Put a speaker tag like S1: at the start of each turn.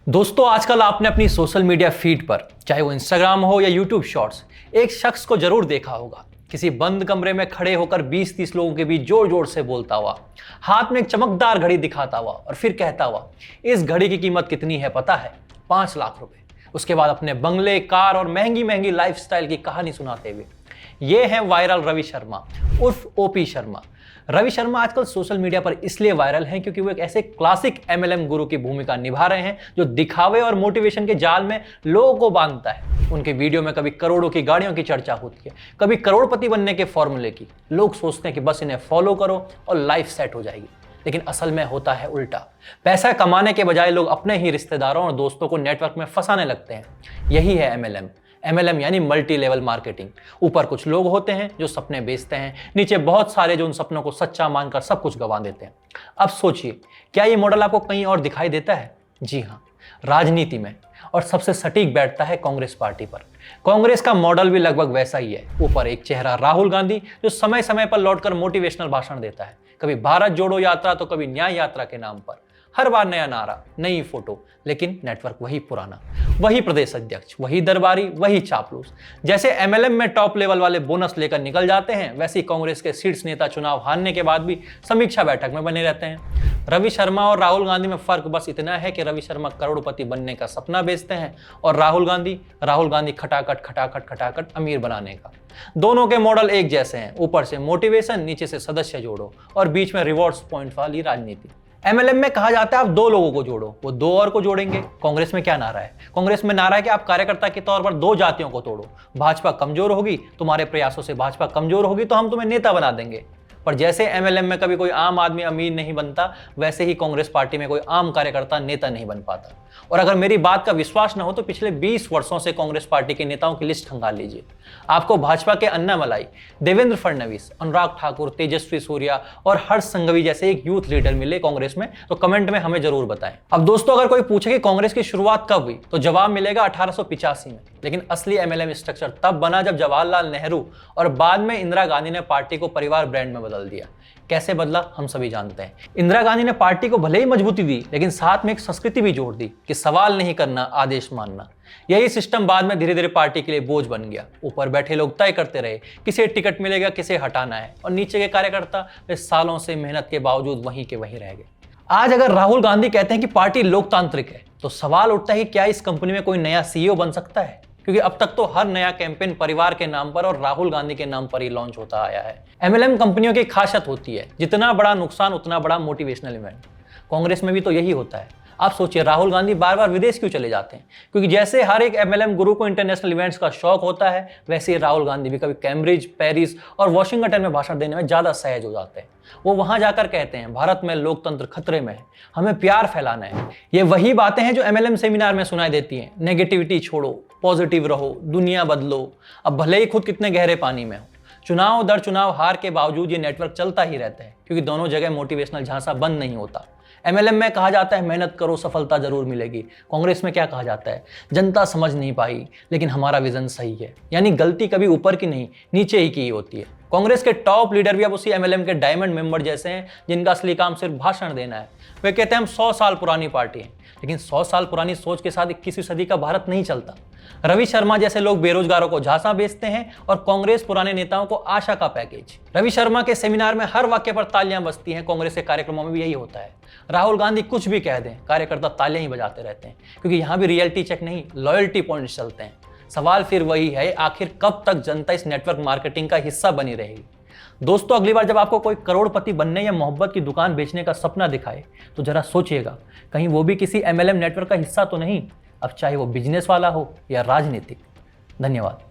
S1: दोस्तों, आजकल आपने अपनी सोशल मीडिया फीड पर, चाहे वो इंस्टाग्राम हो या यूट्यूब शॉर्ट्स, एक शख्स को जरूर देखा होगा। किसी बंद कमरे में खड़े होकर 20-30 लोगों के बीच जोर जोर से बोलता हुआ, हाथ में एक चमकदार घड़ी दिखाता हुआ और फिर कहता हुआ, इस घड़ी की कीमत कितनी है पता है? 5 लाख रुपए। उसके बाद अपने बंगले, कार और महंगी महंगी लाइफस्टाइल की कहानी सुनाते हुए। ये है वायरल रवि शर्मा उर्फ ओपी शर्मा। रवि शर्मा आजकल सोशल मीडिया पर इसलिए वायरल हैं क्योंकि वो एक ऐसे क्लासिक एमएलएम गुरु की भूमिका निभा रहे हैं जो दिखावे और मोटिवेशन के जाल में लोगों को बांधता है। उनके वीडियो में कभी करोड़ों की गाड़ियों की चर्चा होती है, कभी करोड़पति बनने के फॉर्मूले की। लोग सोचते हैं कि बस इन्हें फॉलो करो और लाइफ सेट हो जाएगी, लेकिन असल में होता है उल्टा। पैसा कमाने के बजाय लोग अपने ही रिश्तेदारों और दोस्तों को नेटवर्क में फंसाने लगते हैं। यही है एमएलएम। एमएलएम यानी मल्टी लेवल मार्केटिंग। ऊपर कुछ लोग होते हैं जो सपने बेचते हैं, नीचे बहुत सारे जो उन सपनों को सच्चा मानकर सब कुछ गंवा देते हैं। अब सोचिए, क्या ये मॉडल आपको कहीं और दिखाई देता है? जी हाँ, राजनीति में। और सबसे सटीक बैठता है कांग्रेस पार्टी पर। कांग्रेस का मॉडल भी लगभग वैसा ही है। ऊपर एक चेहरा राहुल गांधी जो समय समय पर लौटकर मोटिवेशनल भाषण देता है, कभी भारत जोड़ो यात्रा तो कभी न्याय यात्रा के नाम पर। हर बार नया नारा, नई फोटो, लेकिन नेटवर्क वही पुराना। वही प्रदेश अध्यक्ष, वही दरबारी, वही चापलूस। जैसे एमएलएम में टॉप लेवल वाले बोनस लेकर निकल जाते हैं, वैसे ही कांग्रेस के शीर्ष नेता चुनाव हारने के बाद भी समीक्षा बैठक में बने रहते हैं। रवि शर्मा और राहुल गांधी में फर्क बस इतना है कि रवि शर्मा करोड़पति बनने का सपना बेचते हैं और राहुल गांधी खटाखट खटाखट खटाखट अमीर बनाने का। दोनों के मॉडल एक जैसे हैं। ऊपर से मोटिवेशन, नीचे से सदस्य जोड़ो और बीच में रिवॉर्ड्स पॉइंट वाली राजनीति। एमएलएम में कहा जाता है आप 2 लोगों को जोड़ो, वो 2 और को जोड़ेंगे। कांग्रेस में क्या नारा है? कांग्रेस में नारा है कि आप कार्यकर्ता के तौर पर 2 जातियों को तोड़ो। भाजपा कमजोर होगी, तुम्हारे प्रयासों से भाजपा कमजोर होगी तो हम तुम्हें नेता बना देंगे। पर जैसे एमएलएम में कभी कोई आम आदमी अमीर नहीं बनता, वैसे ही कांग्रेस पार्टी में कोई आम कार्यकर्ता नेता नहीं बन पाता। और अगर मेरी बात का विश्वास न हो तो पिछले 20 वर्षों से कांग्रेस पार्टी के नेताओं की लिस्ट खंगाल लीजिए। आपको भाजपा के अन्नामलाई, देवेंद्र फडणवीस, अनुराग ठाकुर, तेजस्वी सूर्या और हर्ष संघवी जैसे एक यूथ लीडर मिले कांग्रेस में तो कमेंट में हमें जरूर बताएं। अब दोस्तों, अगर कोई पूछे कि कांग्रेस की शुरुआत कब हुई तो जवाब मिलेगा 1885 में। लेकिन असली एमएलएम स्ट्रक्चर तब बना जब जवाहरलाल नेहरू और बाद में इंदिरा गांधी ने पार्टी को परिवार ब्रांड में बदल दिया। कैसे बदला हम सभी जानते हैं। इंदिरा गांधी ने पार्टी को भले ही मजबूती दी, लेकिन साथ में एक संस्कृति भी जोड़ दी कि सवाल नहीं करना, आदेश मानना। यही सिस्टम बाद में धीरे धीरे पार्टी के लिए बोझ बन गया। ऊपर बैठे लोग तय करते रहे किसे टिकट मिलेगा, किसे हटाना है, और नीचे के कार्यकर्ता वे सालों से मेहनत के बावजूद वहीं के वहीं रह गए। आज अगर राहुल गांधी कहते हैं कि पार्टी लोकतांत्रिक है तो सवाल उठता है कि क्या इस कंपनी में कोई नया सीईओ बन सकता है? क्योंकि अब तक तो हर नया कैंपेन परिवार के नाम पर और राहुल गांधी के नाम पर ही लॉन्च होता आया है। एमएलएम कंपनियों की खासियत होती है जितना बड़ा नुकसान उतना बड़ा मोटिवेशनल इवेंट। कांग्रेस में भी तो यही होता है। आप सोचिए, राहुल गांधी बार बार विदेश क्यों चले जाते हैं? क्योंकि जैसे हर एक एमएलएम गुरु को इंटरनेशनल इवेंट्स का शौक होता है, वैसे ही राहुल गांधी भी कभी कैम्ब्रिज, पेरिस और वॉशिंगटन में भाषण देने में ज्यादा सहज हो जाते हैं। वो वहां जाकर कहते हैं भारत में लोकतंत्र खतरे में है, हमें प्यार फैलाना है। ये वही बातें हैं जो एमएलएम सेमिनार में सुनाई देती हैं। नेगेटिविटी छोड़ो, पॉजिटिव रहो, दुनिया बदलो। अब भले ही खुद कितने गहरे पानी में हो, चुनाव दर चुनाव हार के बावजूद ये नेटवर्क चलता ही रहता है, क्योंकि दोनों जगह मोटिवेशनल झांसा बंद नहीं होता। एमएलएम में कहा जाता है मेहनत करो, सफलता जरूर मिलेगी। कांग्रेस में क्या कहा जाता है? जनता समझ नहीं पाई, लेकिन हमारा विजन सही है। यानी गलती कभी ऊपर की नहीं, नीचे ही की होती है। कांग्रेस के टॉप लीडर भी अब उसी एमएलएम के डायमंड मेंबर जैसे हैं, जिनका असली काम सिर्फ भाषण देना है। वे कहते हैं हम 100 साल पुरानी पार्टी है, लेकिन 100 साल पुरानी सोच के साथ 21वीं सदी का भारत नहीं चलता। रवि शर्मा जैसे लोग बेरोजगारों को झांसा बेचते हैं और कांग्रेस पुराने नेताओं को आशा का पैकेज। रवि शर्मा के सेमिनार में हर वाक्य पर तालियां बजती हैं। कांग्रेस के कार्यक्रमों में भी यही होता है। राहुल गांधी कुछ भी कह दें, कार्यकर्ता तालियां ही बजाते रहते हैं, क्योंकि यहां भी रियलिटी चेक नहीं, लॉयल्टी पॉइंट्स चलते हैं। सवाल फिर वही है, आखिर कब तक जनता इस नेटवर्क मार्केटिंग का हिस्सा बनी रहेगी? दोस्तों, अगली बार जब आपको कोई करोड़पति बनने या मोहब्बत की दुकान बेचने का सपना दिखाए तो जरा सोचिएगा, कहीं वो भी किसी एमएलएम नेटवर्क का हिस्सा तो नहीं। अब चाहे वो बिजनेस वाला हो या राजनीतिक। धन्यवाद।